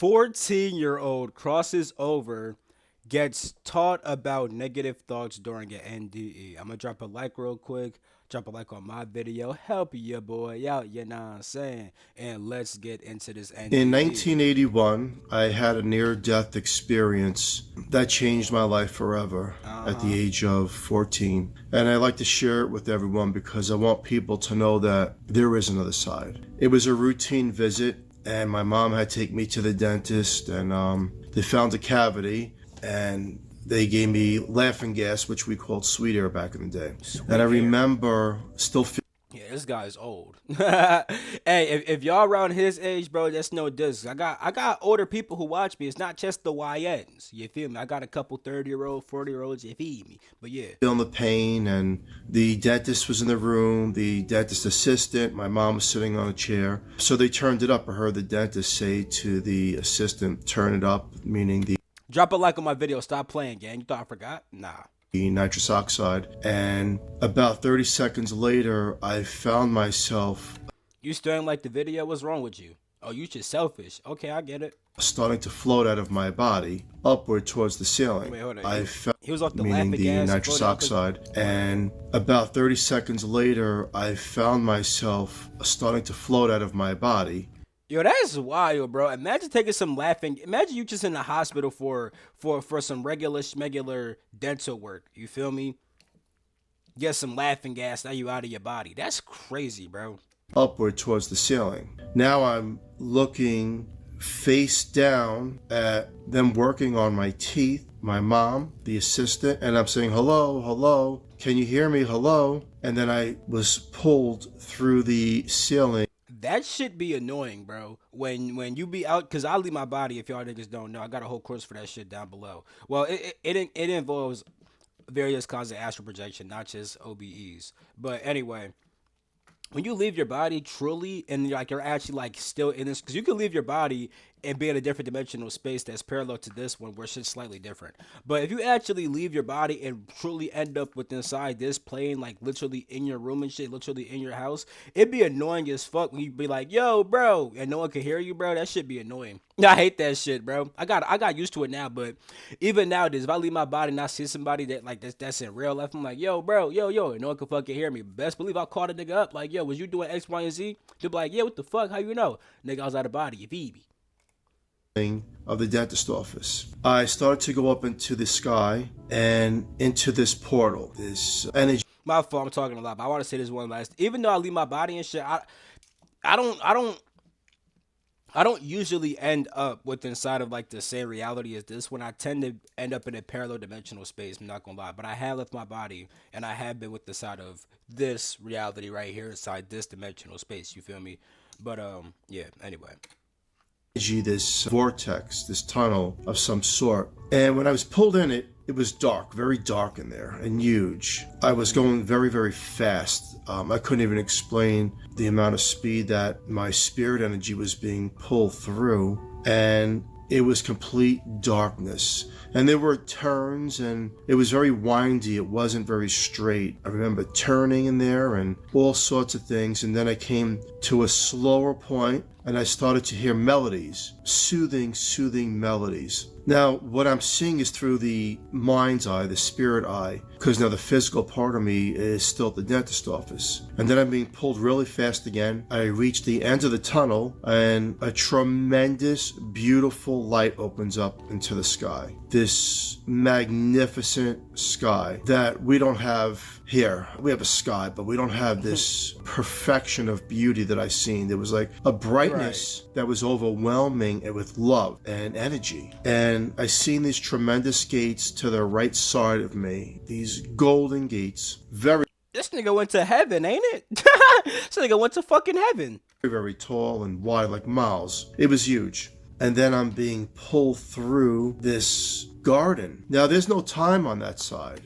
14-year-old crosses over, gets taught about negative thoughts during an NDE. I'm gonna drop a like real quick. Drop a like on my video. Help your boy out, you know what I'm saying? And let's get into this In NDE. 1981, I had a near-death experience that changed my life forever at the Uh-huh. age of 14. And I like to share it with everyone because I want people to know that there is another side. It was a routine visit, and my mom had to take me to the dentist, and they found a cavity, and they gave me laughing gas, which we called sweet air back in the day. And I Sweet air. remember still Yeah, this guy's old. Hey, if y'all around his age, bro, that's no diss. I got older people who watch me. It's not just the YNs. You feel me? I got a couple 30-year-old, 40-year-olds. You feel me? But yeah. feeling the pain, and the dentist was in the room, the dentist assistant, my mom was sitting on a chair. So they turned it up. I heard the dentist say to the assistant, turn it up, meaning the Drop a like on my video. Stop playing, gang. You thought I forgot? Nah. nitrous oxide. And about 30 seconds later, I found myself You still ain't like the video? What's wrong with you? Oh, you just selfish. Okay, I get it. starting to float out of my body upward towards the ceiling. Wait, hold on. I felt, He was off the meaning laughing the gas. nitrous Floated up oxide. And about 30 seconds later, I found myself starting to float out of my body. Yo, that's wild, bro. Imagine taking some laughing. Imagine you just in the hospital for some regular dental work. You feel me? Get some laughing gas. Now you out of your body. That's crazy, bro. Upward towards the ceiling. Now I'm looking face down at them working on my teeth, my mom, the assistant, and I'm saying, hello, hello, can you hear me? Hello. And then I was pulled through the ceiling. That should be annoying, bro. When you be out, cause I leave my body. If y'all niggas don't know, I got a whole course for that shit down below. Well, it involves various kinds of astral projection, not just OBEs. But anyway, when you leave your body truly and you're actually like still in this, because you can leave your body and be in a different dimensional space that's parallel to this one where shit's slightly different. But if you actually leave your body and truly end up with inside this plane, like literally in your room and shit, literally in your house, it'd be annoying as fuck when you be like, yo, bro, and no one can hear you, bro. That should be annoying. I hate that shit, bro. I got used to it now, but even nowadays, if I leave my body and I see somebody that like that's in real life, I'm like, yo, bro, yo, and no one can fucking hear me. Best believe I called a nigga up, like, yo, was you doing X, Y, and Z? They'll be like, yeah, what the fuck? How you know? Nigga, I was out of body. You feed me. Of the dentist office. I started to go up into the sky and into this portal, this energy. My fault, I'm talking a lot, but I want to say this one last. Even though I leave my body and shit, I don't, I don't, I don't usually end up with inside of like the same reality as this one. I tend to end up in a parallel dimensional space. I'm not gonna lie, but I have left my body and I have been with the side of this reality right here inside this dimensional space. You feel me? But yeah. Anyway, This vortex, this tunnel of some sort. And when I was pulled in it, it was dark, very dark in there and huge. I was going very, very fast. I couldn't even explain the amount of speed that my spirit energy was being pulled through. And it was complete darkness. And there were turns, and it was very windy. It wasn't very straight. I remember turning in there and all sorts of things. And then I came to a slower point, and I started to hear melodies, soothing melodies. Now, what I'm seeing is through the mind's eye, the spirit eye, because now the physical part of me is still at the dentist office. And then I'm being pulled really fast again. I reach the end of the tunnel, and a tremendous, beautiful light opens up into the sky. This magnificent sky that we don't have here. We have a sky, but we don't have this perfection of beauty that I seen. There was like a brightness that was overwhelming and with love and energy. And I seen these tremendous gates to the right side of me. These golden gates, very, this nigga went to heaven, ain't it? This nigga went to fucking heaven. very tall and wide, like miles. It was huge. And then I'm being pulled through this garden. Now, there's no time on that side.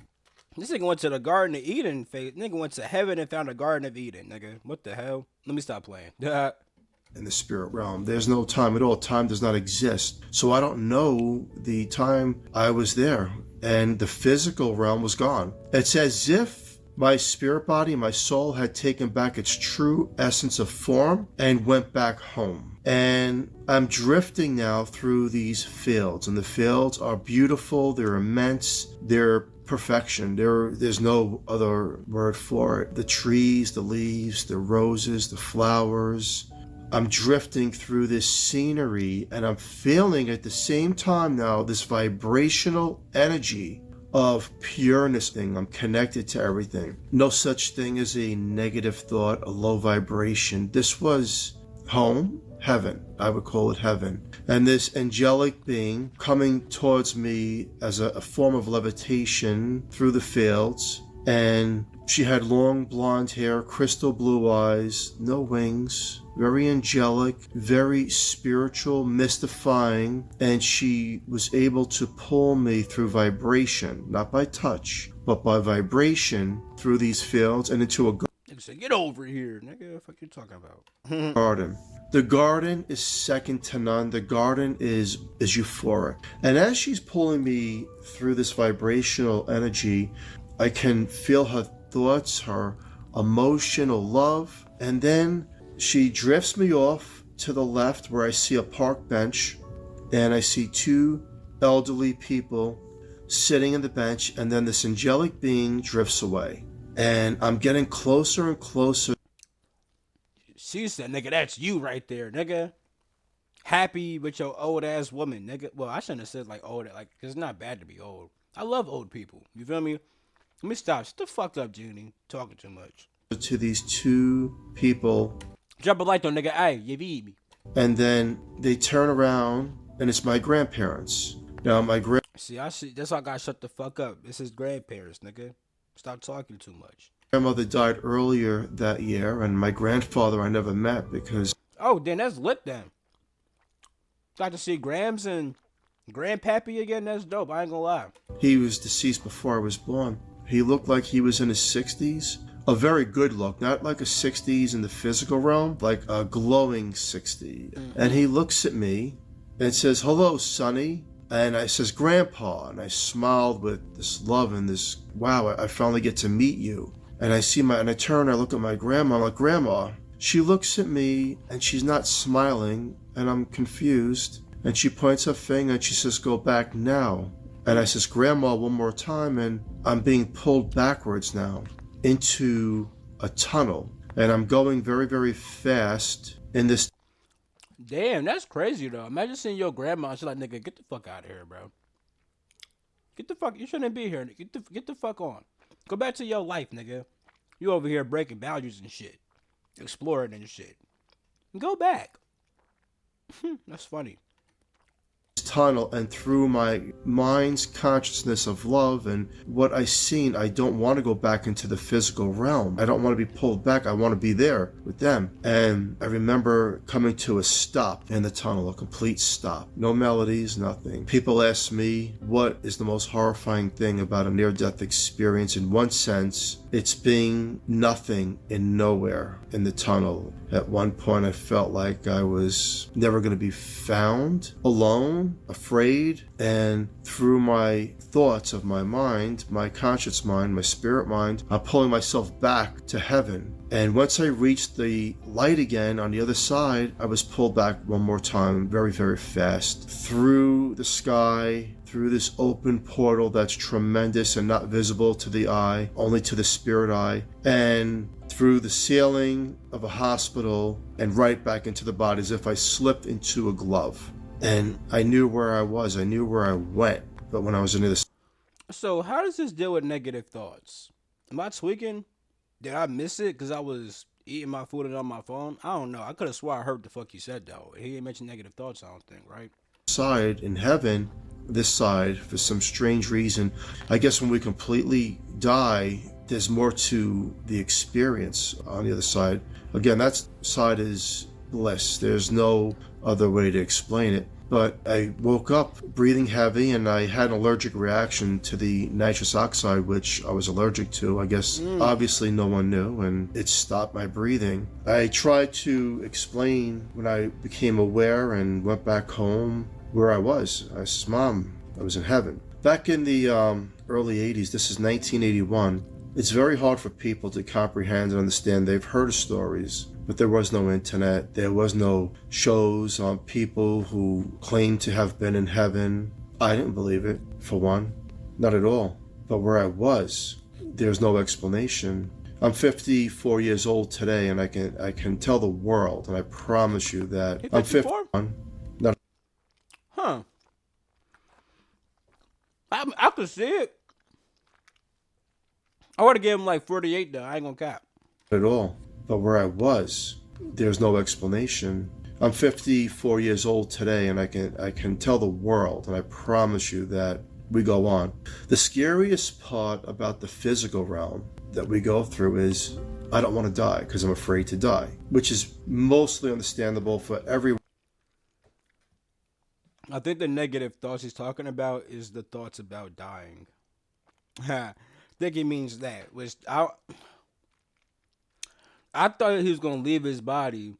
This nigga went to the Garden of Eden. Nigga went to heaven and found a Garden of Eden, nigga. What the hell? Let me stop playing. In the spirit realm, there's no time at all. Time does not exist. So I don't know the time I was there. And the physical realm was gone. It's as if My spirit body, my soul had taken back its true essence of form and went back home. And I'm drifting now through these fields, and the fields are beautiful, they're immense, they're perfection. There's no other word for it. The trees, the leaves, the roses, the flowers. I'm drifting through this scenery, and I'm feeling at the same time now this vibrational energy of pureness thing. I'm connected to everything. No such thing as a negative thought, a low vibration. This was home, heaven. I would call it heaven. And this angelic being coming towards me as a form of levitation through the fields. And she had long blonde hair, crystal blue eyes, no wings, very angelic, very spiritual, mystifying, and she was able to pull me through vibration, not by touch, but by vibration through these fields and into a Nigga said, get over here, nigga. What the fuck you talking about? garden. The garden is second to none. The garden is euphoric. And as she's pulling me through this vibrational energy, I can feel her thoughts, her emotional love, and then she drifts me off to the left where I see a park bench, and I see two elderly people sitting on the bench, and then this angelic being drifts away. And I'm getting closer and closer. She said, nigga, that's you right there, nigga. Happy with your old ass woman, nigga. Well, I shouldn't have said like old, like, cause it's not bad to be old. I love old people. You feel me? Let me stop. Shut the fuck up, Junie. Talking too much. To these two people. Drop a light on, nigga. Hey, you beat me. And then they turn around, and it's my grandparents. Now, See, I see. That's why I gotta shut the fuck up. It's his grandparents, nigga. Stop talking too much. grandmother died earlier that year, and my grandfather I never met because... Oh, then that's lit then. Got to see Grams and Grandpappy again. That's dope. I ain't gonna lie. he was deceased before I was born. He looked like he was in his 60s. A very good look, not like a 60s in the physical realm, like a glowing 60. Mm-hmm. And he looks at me and says, "Hello, Sonny." And I says, "Grandpa." And I smiled with this love and this, wow, I finally get to meet you. And I turn, I look at my grandma, I'm like, "Grandma." She looks at me and she's not smiling, and I'm confused. And she points her finger and she says, "Go back now." And I says, "Grandma," one more time, and I'm being pulled backwards now into a tunnel. And I'm going very, very fast in this. Damn, that's crazy though. Imagine seeing your grandma and she's like, "Nigga, get the fuck out of here, bro. Get the fuck, you shouldn't be here. Get the fuck on. Go back to your life, nigga. You over here breaking boundaries and shit. Exploring and shit. Go back." That's funny. Tunnel, and through my mind's consciousness of love and what I seen, I don't want to go back into the physical realm. I don't want to be pulled back. I want to be there with them. And I remember coming to a stop in the tunnel, a complete stop. No melodies, nothing. People ask me, what is the most horrifying thing about a near-death experience? In one sense, it's being nothing in nowhere in the tunnel. At one point, I felt like I was never going to be found, alone, afraid, and through my thoughts of my mind, my conscious mind, my spirit mind, I'm pulling myself back to heaven. And once I reached the light again on the other side, I was pulled back one more time, very, very fast, through the sky, through this open portal that's tremendous and not visible to the eye, only to the spirit eye, and through the ceiling of a hospital and right back into the body as if I slipped into a glove. And I knew where I was. I knew where I went. But when I was into this... So how does this deal with negative thoughts? Am I tweaking? Did I miss it because I was eating my food and on my phone? I don't know. I could have swore I heard the fuck you said, though. He didn't mention negative thoughts, I don't think, right? Side in heaven, this side, for some strange reason, I guess when we completely die, there's more to the experience on the other side. Again, that side is bliss. There's no other way to explain it. But I woke up breathing heavy, and I had an allergic reaction to the nitrous oxide, which I was allergic to. I guess obviously no one knew, and it stopped my breathing. I tried to explain when I became aware and went back home where I was. I said, "Mom, I was in heaven." Back in the early 80s, this is 1981, It's very hard for people to comprehend and understand. They've heard of stories, but there was no internet. There was no shows on people who claimed to have been in heaven. I didn't believe it, for one. Not at all. But where I was, there's no explanation. I'm 54 years old today, and I can tell the world, and I promise you that He I'm 54? 51. Not Huh. I could see it. I would have given him like 48 though. I ain't gonna cap. at all. But where I was, there's no explanation. I'm 54 years old today, and I can tell the world, and I promise you that we go on. The scariest part about the physical realm that we go through is I don't want to die because I'm afraid to die, which is mostly understandable for everyone. I think the negative thoughts he's talking about is the thoughts about dying. I think he means that. Which I thought he was gonna leave his body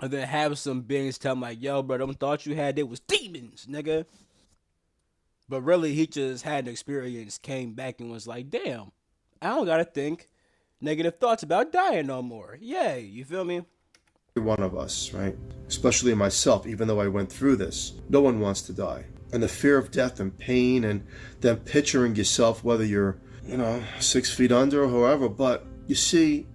and then have some beings tell him like, "Yo, bro, them thoughts you had, they was demons, nigga." But really, he just had an experience, came back, and was like, "Damn, I don't gotta think negative thoughts about dying no more." Yay, you feel me? One of us, right? Especially myself, even though I went through this. No one wants to die. And the fear of death and pain, and then picturing yourself, whether you're, 6 feet under or however. But you see,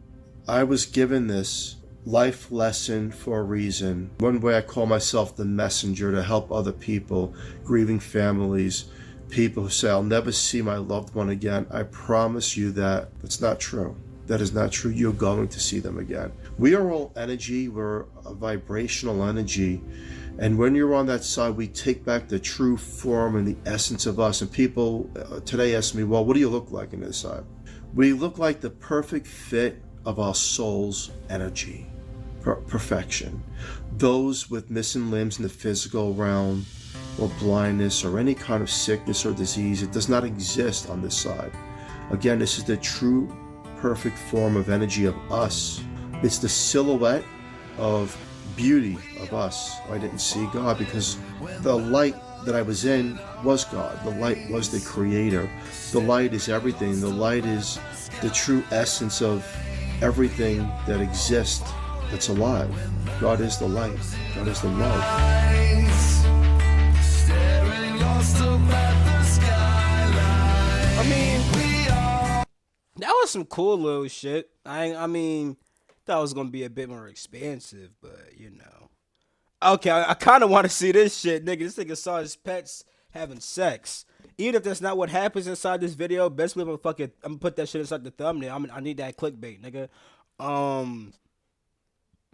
I was given this life lesson for a reason. One way I call myself the messenger to help other people, grieving families, people who say, I'll never see my loved one again. I promise you that that's not true. That is not true. You're going to see them again. We are all energy. We're a vibrational energy. And when you're on that side, we take back the true form and the essence of us. And people today ask me, well, what do you look like in this side? We look like the perfect fit of our soul's energy, perfection. Those with missing limbs in the physical realm, or blindness, or any kind of sickness or disease, it does not exist on this side. Again, this is the true perfect form of energy of us. It's the silhouette of beauty of us. I didn't see God because the light that I was in was God. The light was the creator. The light is everything. The light is the true essence of everything that exists, that's alive. God is the light. God is the love. I mean, that was some cool little shit. I mean, thought it was gonna be a bit more expansive, but you know. Okay, I kind of want to see this shit, nigga. This nigga saw his pets having sex. Even if that's not what happens inside this video, best believe I'm gonna put that shit inside the thumbnail. I need that clickbait, nigga. Um,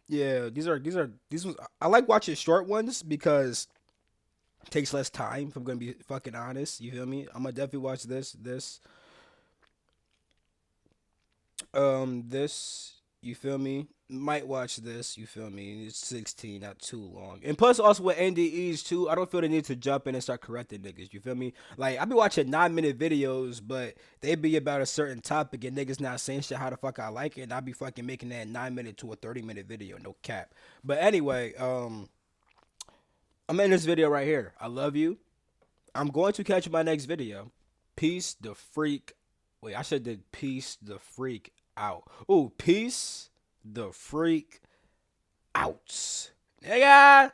yeah, these ones. I like watching short ones because it takes less time. If I'm gonna be fucking honest, you feel me? I'm gonna definitely watch this. You feel me? Might watch this. You feel me? It's 16, not too long. And plus, also with NDEs too, I don't feel the need to jump in and start correcting niggas. You feel me? Like I be watching 9 minute videos, but they be about a certain topic and niggas not saying shit how the fuck I like it. And I be fucking making that 9 minute to a 30 minute video, no cap. But anyway, I'm in this video right here. I love you. I'm going to catch you in my next video. Peace the freak. Wait, I should did peace the freak out. Ooh, peace the freak out. Nigga.